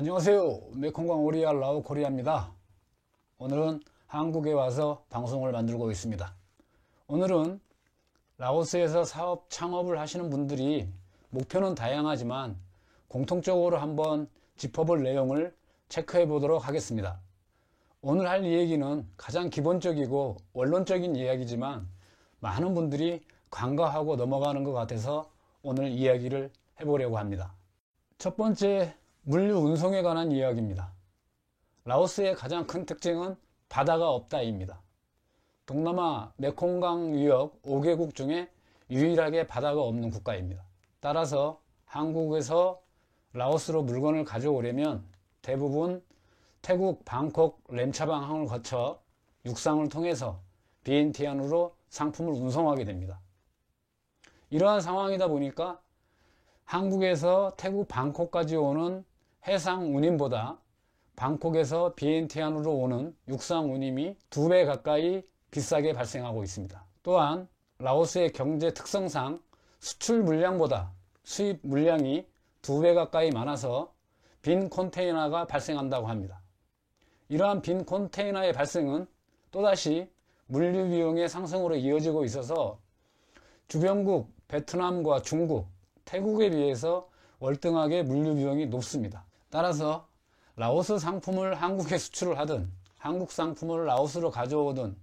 안녕하세요. 메콩광 오리알 라오 코리아입니다. 오늘은 한국에 와서 방송을 만들고 있습니다. 오늘은 라오스에서 사업 창업을 하시는 분들이 목표는 다양하지만 공통적으로 한번 짚어볼 내용을 체크해 보도록 하겠습니다. 오늘 할 얘기는 가장 기본적이고 원론적인 이야기지만 많은 분들이 간과하고 넘어가는 것 같아서 오늘 이야기를 해보려고 합니다. 첫 번째, 물류 운송에 관한 이야기입니다. 라오스의 가장 큰 특징은 바다가 없다입니다. 동남아 메콩강 유역 5개국 중에 유일하게 바다가 없는 국가입니다. 따라서 한국에서 라오스로 물건을 가져오려면 대부분 태국 방콕 램차방항을 거쳐 육상을 통해서 비엔티안으로 상품을 운송하게 됩니다. 이러한 상황이다 보니까 한국에서 태국 방콕까지 오는 해상 운임보다 방콕에서 비엔티안으로 오는 육상 운임이 2배 가까이 비싸게 발생하고 있습니다. 또한 라오스의 경제 특성상 수출 물량보다 수입 물량이 2배 가까이 많아서 빈 컨테이너가 발생한다고 합니다. 이러한 빈 컨테이너의 발생은 또다시 물류 비용의 상승으로 이어지고 있어서 주변국 베트남과 중국, 태국에 비해서 월등하게 물류 비용이 높습니다. 따라서 라오스 상품을 한국에 수출을 하든 한국 상품을 라오스로 가져오든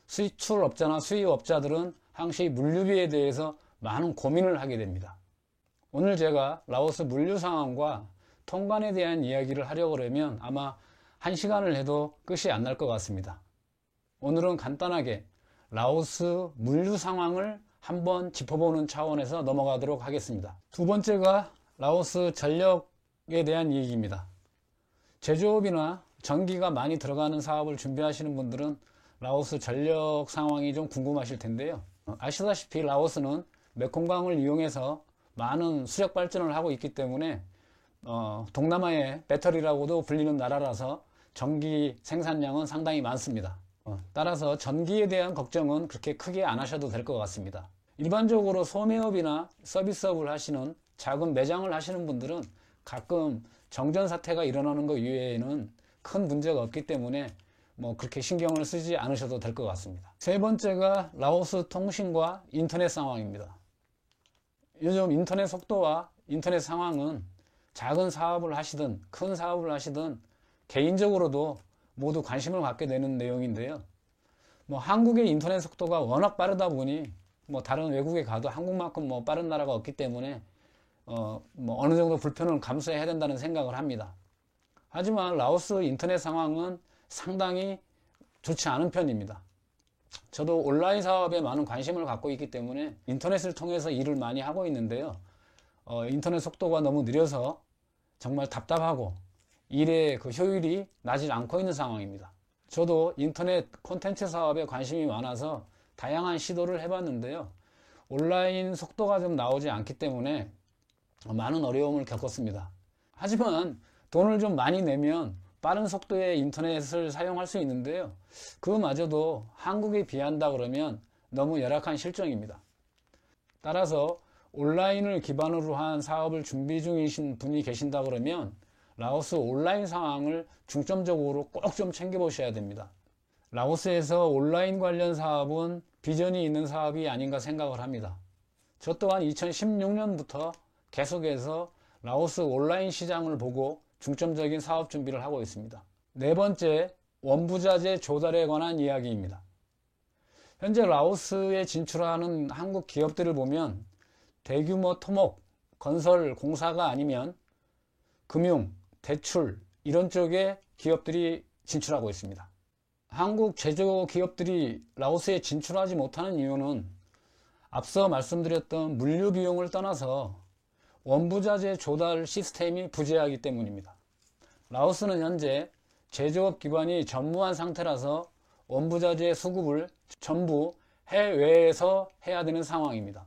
수출업자나 수입업자들은 항시 물류비에 대해서 많은 고민을 하게 됩니다. 오늘 제가 라오스 물류 상황과 통관에 대한 이야기를 하려고 하면 아마 1시간을 해도 끝이 안 날 것 같습니다. 오늘은 간단하게 라오스 물류 상황을 한번 짚어보는 차원에서 넘어가도록 하겠습니다. 두 번째가 라오스 전력에 대한 얘기입니다. 제조업이나 전기가 많이 들어가는 사업을 준비하시는 분들은 라오스 전력 상황이 좀 궁금하실 텐데요. 아시다시피 라오스는 메콩강을 이용해서 많은 수력 발전을 하고 있기 때문에 동남아의 배터리라고도 불리는 나라라서 전기 생산량은 상당히 많습니다. 따라서 전기에 대한 걱정은 그렇게 크게 안 하셔도 될 것 같습니다. 일반적으로 소매업이나 서비스업을 하시는 작은 매장을 하시는 분들은 가끔 정전 사태가 일어나는 것 이외에는 큰 문제가 없기 때문에 그렇게 신경을 쓰지 않으셔도 될 것 같습니다. 세 번째가 라오스 통신과 인터넷 상황입니다. 요즘 인터넷 속도와 인터넷 상황은 작은 사업을 하시든 큰 사업을 하시든 개인적으로도 모두 관심을 갖게 되는 내용인데요. 한국의 인터넷 속도가 워낙 빠르다 보니 다른 외국에 가도 한국만큼 빠른 나라가 없기 때문에 어느 정도 불편을 감수해야 된다는 생각을 합니다. 하지만 라오스 인터넷 상황은 상당히 좋지 않은 편입니다. 저도 온라인 사업에 많은 관심을 갖고 있기 때문에 인터넷을 통해서 일을 많이 하고 있는데요. 인터넷 속도가 너무 느려서 정말 답답하고 일의 그 효율이 나질 않고 있는 상황입니다. 저도 인터넷 콘텐츠 사업에 관심이 많아서 다양한 시도를 해봤는데요. 온라인 속도가 좀 나오지 않기 때문에 많은 어려움을 겪었습니다. 하지만 돈을 좀 많이 내면 빠른 속도의 인터넷을 사용할 수 있는데요. 그마저도 한국에 비한다 그러면 너무 열악한 실정입니다. 따라서 온라인을 기반으로 한 사업을 준비 중이신 분이 계신다 그러면 라오스 온라인 상황을 중점적으로 꼭 좀 챙겨보셔야 됩니다. 라오스에서 온라인 관련 사업은 비전이 있는 사업이 아닌가 생각을 합니다. 저 또한 2016년부터 계속해서 라오스 온라인 시장을 보고 중점적인 사업 준비를 하고 있습니다. 네 번째, 원부자재 조달에 관한 이야기입니다. 현재 라오스에 진출하는 한국 기업들을 보면 대규모 토목, 건설, 공사가 아니면 금융, 대출 이런 쪽에 기업들이 진출하고 있습니다. 한국 제조 기업들이 라오스에 진출하지 못하는 이유는 앞서 말씀드렸던 물류 비용을 떠나서 원부자재 조달 시스템이 부재하기 때문입니다. 라오스는 현재 제조업 기반이 전무한 상태라서 원부자재 수급을 전부 해외에서 해야 되는 상황입니다.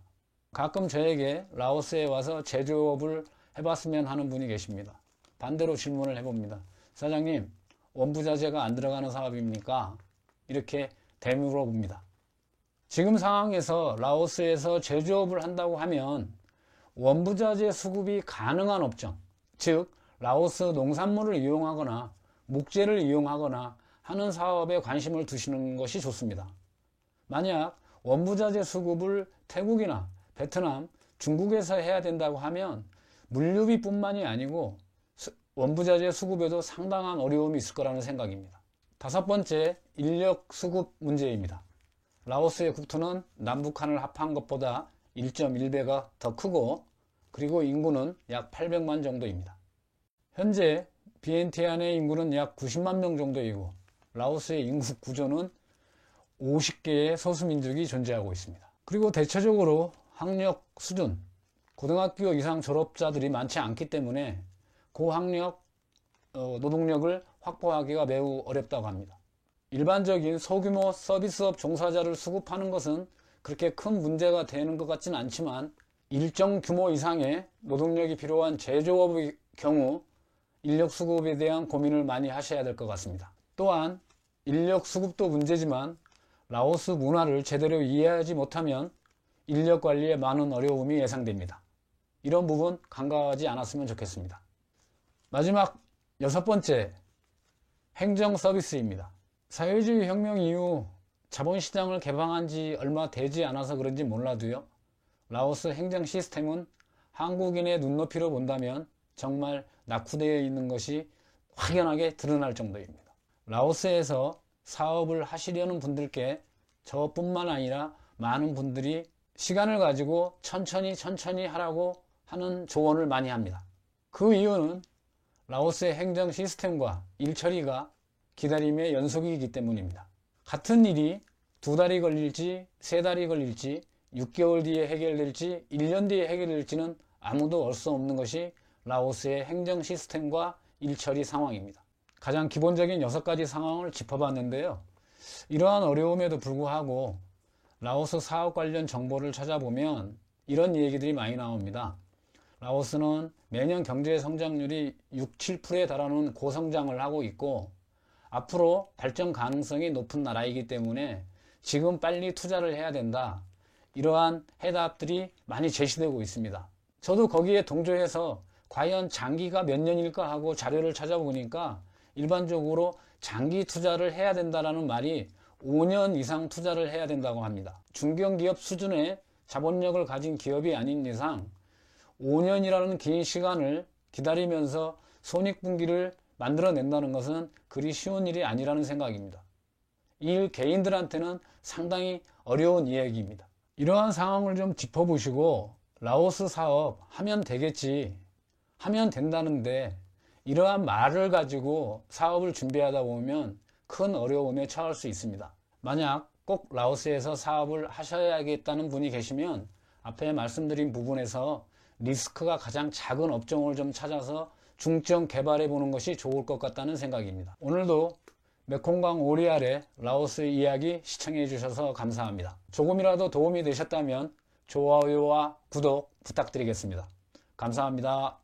가끔 저에게 라오스에 와서 제조업을 해봤으면 하는 분이 계십니다. 반대로 질문을 해봅니다. 사장님, 원부자재가 안 들어가는 사업입니까? 이렇게 되물어봅니다. 지금 상황에서 라오스에서 제조업을 한다고 하면 원부자재 수급이 가능한 업종, 즉 라오스 농산물을 이용하거나 목재를 이용하거나 하는 사업에 관심을 두시는 것이 좋습니다. 만약 원부자재 수급을 태국이나 베트남, 중국에서 해야 된다고 하면 물류비뿐만이 아니고 원부자재 수급에도 상당한 어려움이 있을 거라는 생각입니다. 다섯 번째, 인력 수급 문제입니다. 라오스의 국토는 남북한을 합한 것보다 1.1배가 더 크고 그리고 인구는 약 800만 정도입니다. 현재 비엔티안의 인구는 약 90만 명 정도이고 라오스의 인구 구조는 50개의 소수민족이 존재하고 있습니다. 그리고 대체적으로 학력 수준, 고등학교 이상 졸업자들이 많지 않기 때문에 고학력 노동력을 확보하기가 매우 어렵다고 합니다. 일반적인 소규모 서비스업 종사자를 수급하는 것은 그렇게 큰 문제가 되는 것 같지는 않지만 일정 규모 이상의 노동력이 필요한 제조업의 경우 인력 수급에 대한 고민을 많이 하셔야 될 것 같습니다. 또한 인력 수급도 문제지만 라오스 문화를 제대로 이해하지 못하면 인력 관리에 많은 어려움이 예상됩니다. 이런 부분 간과하지 않았으면 좋겠습니다. 마지막 여섯 번째, 행정 서비스입니다. 사회주의 혁명 이후 자본시장을 개방한 지 얼마 되지 않아서 그런지 몰라도요, 라오스 행정 시스템은 한국인의 눈높이로 본다면 정말 낙후되어 있는 것이 확연하게 드러날 정도입니다. 라오스에서 사업을 하시려는 분들께 저뿐만 아니라 많은 분들이 시간을 가지고 천천히 하라고 하는 조언을 많이 합니다. 그 이유는 라오스의 행정 시스템과 일 처리가 기다림의 연속이기 때문입니다. 같은 일이 2달이 걸릴지 3달이 걸릴지 6개월 뒤에 해결될지 1년 뒤에 해결될지는 아무도 알 수 없는 것이 라오스의 행정 시스템과 일 처리 상황입니다. 가장 기본적인 6가지 상황을 짚어봤는데요. 이러한 어려움에도 불구하고 라오스 사업 관련 정보를 찾아보면 이런 얘기들이 많이 나옵니다. 라오스는 매년 경제 성장률이 6~7%에 달하는 고성장을 하고 있고 앞으로 발전 가능성이 높은 나라이기 때문에 지금 빨리 투자를 해야 된다. 이러한 해답들이 많이 제시되고 있습니다. 저도 거기에 동조해서 과연 장기가 몇 년일까 하고 자료를 찾아보니까 일반적으로 장기 투자를 해야 된다는 말이 5년 이상 투자를 해야 된다고 합니다. 중견기업 수준의 자본력을 가진 기업이 아닌 이상 5년이라는 긴 시간을 기다리면서 손익분기를 만들어낸다는 것은 그리 쉬운 일이 아니라는 생각입니다. 이 개인들한테는 상당히 어려운 이야기입니다. 이러한 상황을 좀 짚어보시고 라오스 사업 하면 되겠지, 하면 된다는데 이러한 말을 가지고 사업을 준비하다 보면 큰 어려움에 처할 수 있습니다. 만약 꼭 라오스에서 사업을 하셔야겠다는 분이 계시면 앞에 말씀드린 부분에서 리스크가 가장 작은 업종을 좀 찾아서 중점 개발해 보는 것이 좋을 것 같다는 생각입니다. 오늘도 메콩강 오리알의 라오스 이야기 시청해 주셔서 감사합니다. 조금이라도 도움이 되셨다면 좋아요와 구독 부탁드리겠습니다. 감사합니다.